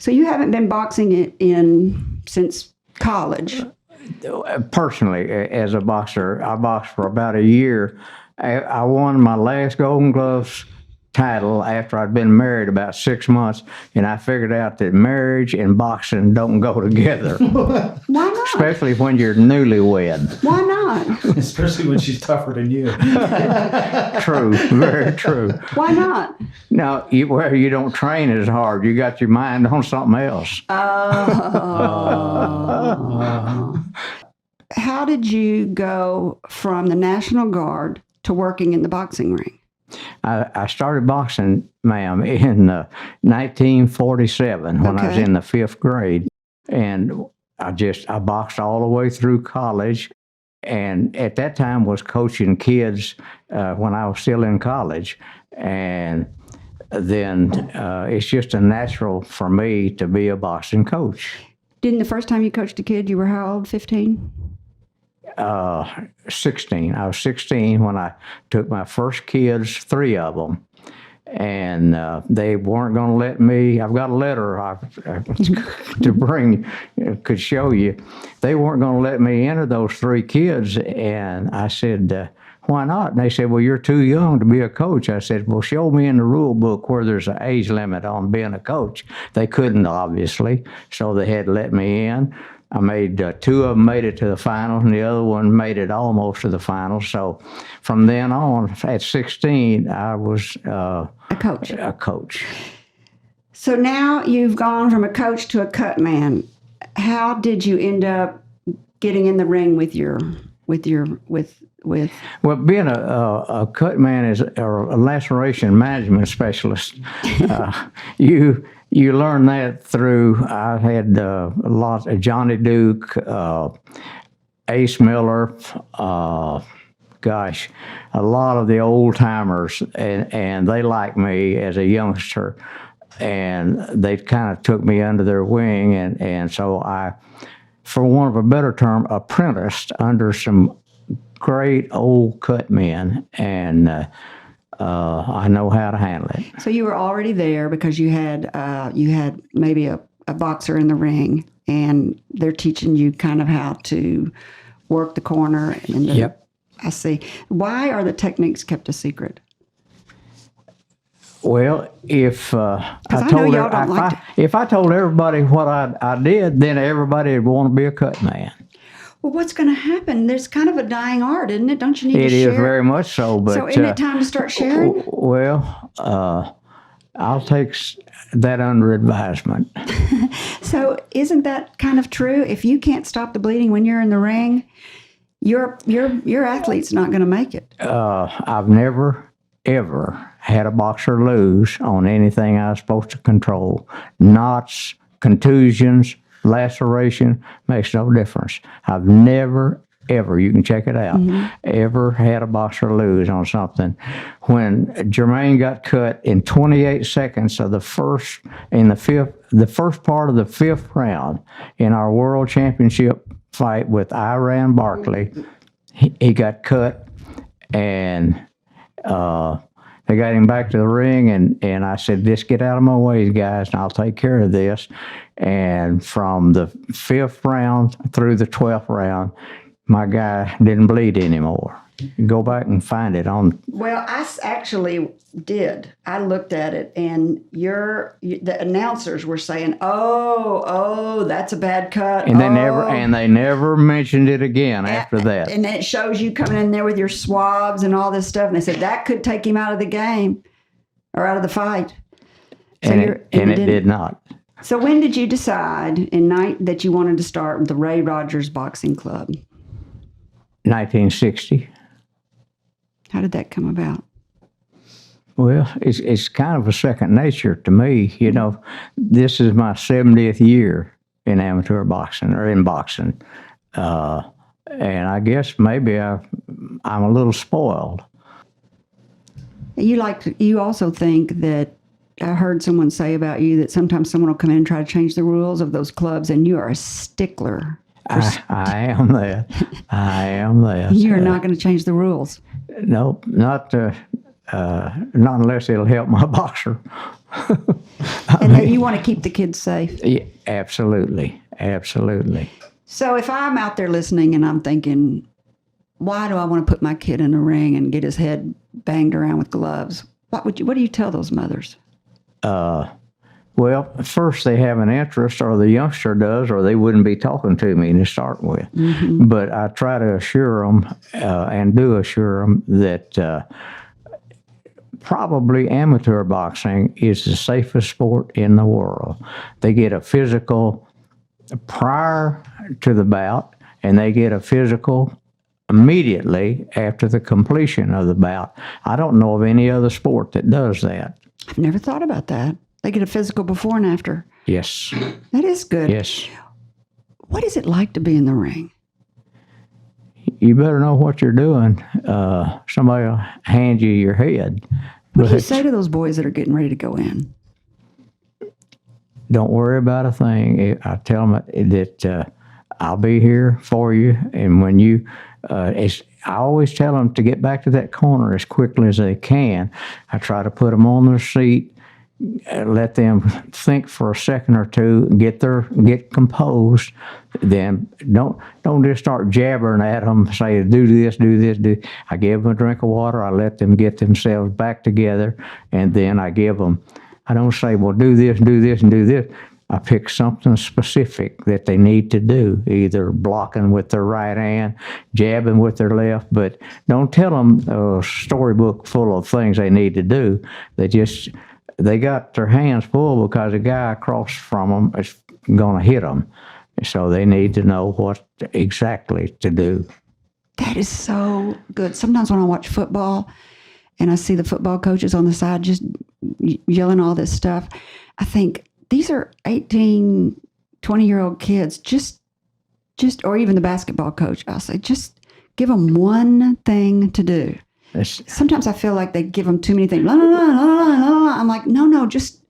So you haven't been boxing since college? Personally, as a boxer, I boxed for about a year. I won my last Golden Gloves title after I'd been married about 6 months, and I figured out that marriage and boxing don't go together. Why not? Especially when you're newlywed. Why not? Especially when she's tougher than you. True, very true. Why not? No, you don't train as hard. You got your mind on something else. How did you go from the National Guard to working in the boxing ring? I started boxing, ma'am, in 1947 when I was in the 5th grade. And I boxed all the way through college. And at that time was coaching kids when I was still in college. And then it's just a natural for me to be a boxing coach. Didn't the first time you coached a kid, you were how old, 15? 16. I was 16 when I took my first kids, 3 of them, and they weren't going to let me. I've got a letter to bring, could show you. They weren't going to let me enter those 3 kids, and I said, why not? And they said, well, you're too young to be a coach. I said, well, show me in the rule book where there's an age limit on being a coach. They couldn't, obviously, so they had to let me in. I made 2 of them made it to the finals, and the other one made it almost to the finals. So from then on, at 16, I was a coach. So now you've gone from a coach to a cut man. How did you end up getting in the ring with Well, being a cut man or a laceration management specialist, you learn that through. I had a lot of Johnny Duke, Ace Miller, a lot of the old timers, and they liked me as a youngster, and they kind of took me under their wing, and so I, for want of a better term, apprenticed under some great old cut men, and I know how to handle it. So you were already there because you had maybe a boxer in the ring, and they're teaching you kind of how to work the corner. Yep. I see. Why are the techniques kept a secret? Well, if I told everybody what I did, then everybody would want to be a cut man. Well, what's going to happen? There's kind of a dying art, isn't it? Don't you need to share? It is very much so. But, so isn't it time to start sharing? Well, I'll take that under advisement. So isn't that kind of true? If you can't stop the bleeding when you're in the ring, your athlete's not going to make it. I've never, ever had a boxer lose on anything I was supposed to control. Knots, contusions, laceration, makes no difference. I've never, ever, you can check it out, ever had a boxer lose on something. When Jermaine got cut in 28 seconds of the first part of the 5th round in our world championship fight with Iran Barkley, he got cut, and they got him back to the ring, and I said, just get out of my way, guys, and I'll take care of this. And from the 5th round through the 12th round, my guy didn't bleed anymore. Go back and find it on. Well, I actually did. I looked at it, and the announcers were saying, "Oh, that's a bad cut." And they never mentioned it again after that. And it shows you coming in there with your swabs and all this stuff, and they said that could take him out of the game or out of the fight. So it did not. So when did you decide that you wanted to start the Ray Rodgers Boxing Club? 1960. How did that come about? Well, it's kind of a second nature to me. You know, this is my 70th year in amateur boxing or in boxing, and I guess maybe I'm a little spoiled. You also think that. I heard someone say about you that sometimes someone will come in and try to change the rules of those clubs, and you are a stickler. I am that. I am that. You're not going to change the rules. Nope, not unless it'll help my boxer And then you want to keep the kids safe. Yeah, absolutely. Absolutely. So if I'm out there listening and I'm thinking, why do I want to put my kid in a ring and get his head banged around with gloves? What do you tell those mothers? Well, first they have an interest, or the youngster does, or they wouldn't be talking to me to start with. Mm-hmm. But I try to assure them, and do assure them, that probably amateur boxing is the safest sport in the world. They get a physical prior to the bout, and they get a physical immediately after the completion of the bout. I don't know of any other sport that does that. I've never thought about that. They get a physical before and after. Yes. That is good. Yes. What is it like to be in the ring? You better know what you're doing. Somebody will hand you your head. What do you But say to those boys that are getting ready to go in? don't worry about a thing. I tell them that I'll be here for you. And when you, I always tell them to get back to that corner as quickly as they can. I try to put them on their seat, let them think for a second or two, get composed. Then don't just start jabbering at them, say do this, do this, do. I give them a drink of water. I let them get themselves back together, and then I give them. I don't say, well, do this, and do this. I pick something specific that they need to do, either blocking with their right hand, jabbing with their left, but don't tell them a storybook full of things they need to do. They got their hands full because a guy across from them is going to hit them. So they need to know what exactly to do. That is so good. Sometimes when I watch football and I see the football coaches on the side just yelling all this stuff, I think these are 18, 20-year-old kids, just, or even the basketball coach, I'll say, just give them one thing to do. Sometimes I feel like they give them too many things. La, la, la, la, la, la. I'm like, no, just.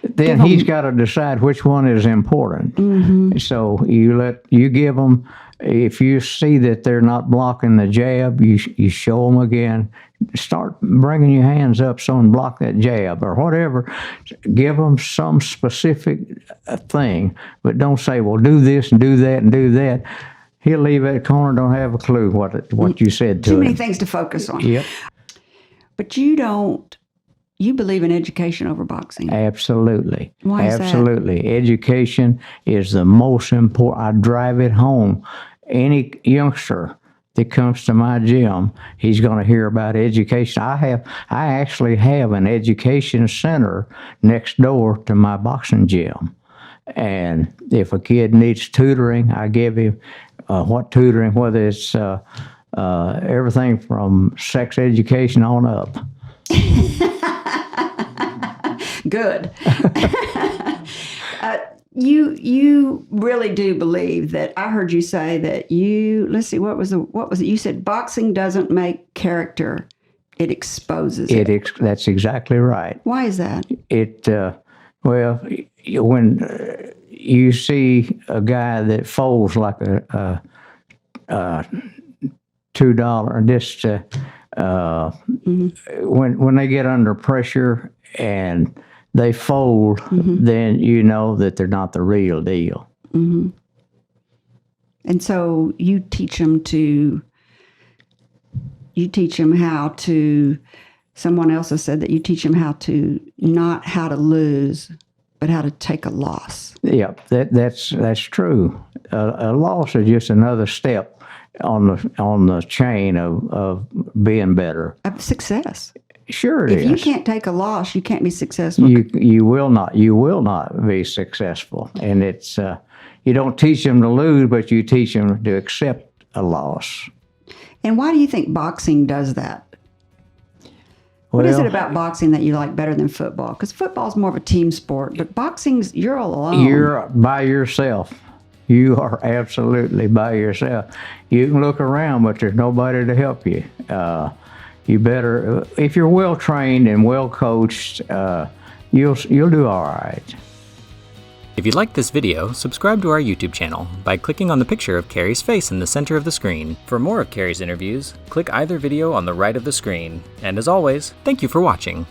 Then he's got to decide which one is important. Mm-hmm. So you give them. If you see that they're not blocking the jab, you show them again. Start bringing your hands up so and block that jab or whatever. Give them some specific thing, but don't say, well, do this and do that and do that. He'll leave that corner, don't have a clue what you said to him. Too many things to focus on. Yep. But you believe in education over boxing. Absolutely. Why is that? Absolutely. Education is the most important. I drive it home. Any youngster that comes to my gym, he's going to hear about education. I actually have an education center next door to my boxing gym. And if a kid needs tutoring, I give him what tutoring, whether it's everything from sex education on up. Good. You really do believe that. I heard you say that let's see, what was it? You said boxing doesn't make character, it exposes it. That's exactly right. Why is that? Well, when you see a guy that folds like a $2, just when they get under pressure and they fold, then you know that they're not the real deal. Mm-hmm. And so you teach them how to, someone else has said that you teach them not how to lose, but how to take a loss. Yeah, that's true. A loss is just another step on the chain of being better. Of success. Sure, it is. If you can't take a loss, you can't be successful. You will not be successful. And it's you don't teach them to lose, but you teach them to accept a loss. And why do you think boxing does that? What is it about boxing that you like better than football? Because football is more of a team sport, but boxing's, you're all alone. You're by yourself. You are absolutely by yourself. You can look around, but there's nobody to help you. You better, if you're well trained and well coached, you'll do all right. If you liked this video, subscribe to our YouTube channel by clicking on the picture of Kerry's face in the center of the screen. For more of Kerry's interviews, click either video on the right of the screen. And as always, thank you for watching.